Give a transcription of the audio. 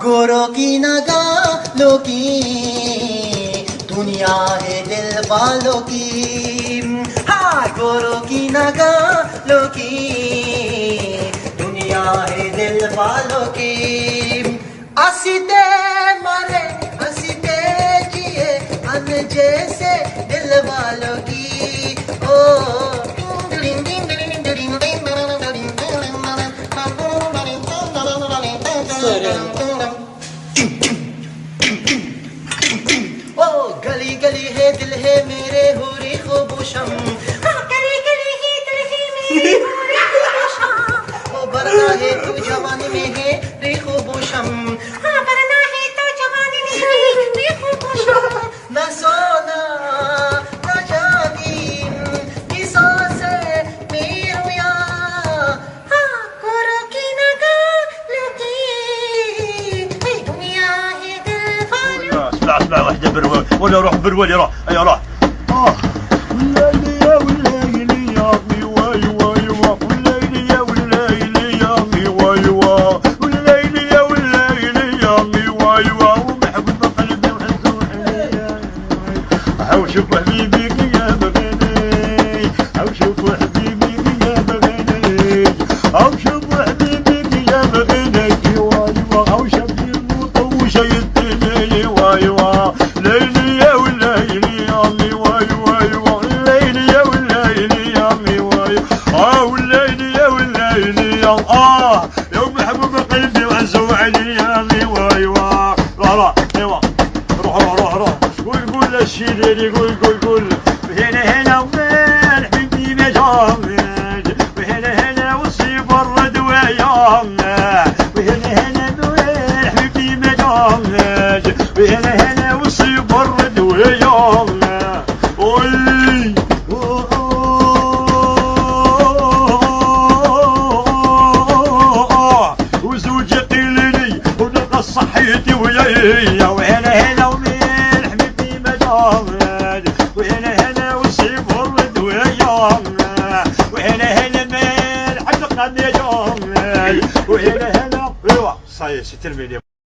गोरों की नगाहों की दुनिया है दिल वालों की, हाँ गोरों की नगाहों की दुनिया है दिल वालों की। हंसते मरे हंसते जिए अन जैसे दिल वालों की। ओ गली गली है दिल है मेरे हुरी खूबूशम, गली गली है दिल है मेरे हुरी खूबूशम। ओ बरना है तू जवानी में है रे खूबूशम, बरना है तो जवानी में है रे खूबूशम। ना सोना ना जानी की सांसे मेरो या, गोरों की नगाहों की दुनिया है दिल वालों। اسمع واحدة برول ولا روح برول يروح اي روح. والليل يا والليل يا مي واي واي والليل يا والليل يا مي واي والليل يا والليل يا مي واي ومحبوب قلبي وحزون عليا. او شوف حبيبي يا بغيني، او شوف حبيبي يا بغيني، او شوف حبيبي يا بغيني واي او شبي المطوش يدني واي ليلي يا والليلي يا مي واي واي الليلي يا والليلي يا مي واي والليلي يا والليلي يا يا محبوب قلبي وعزو علي يا مي واي لا ايوا روح قول الشيري قول هنا وين حبيبي مجامد، وهنا وصيب الرد ويام، وهنا وين حبيبي مجامد، وهنا وصيب الرد ويام. وزوجي قيلني ونقص صحيتي وياي، وهنا وين حبيبي مجامد، وهنا وصيب الرد ويام، وهنا مال حق قد يجامل، وهنا ايوا صاير 6 مليون.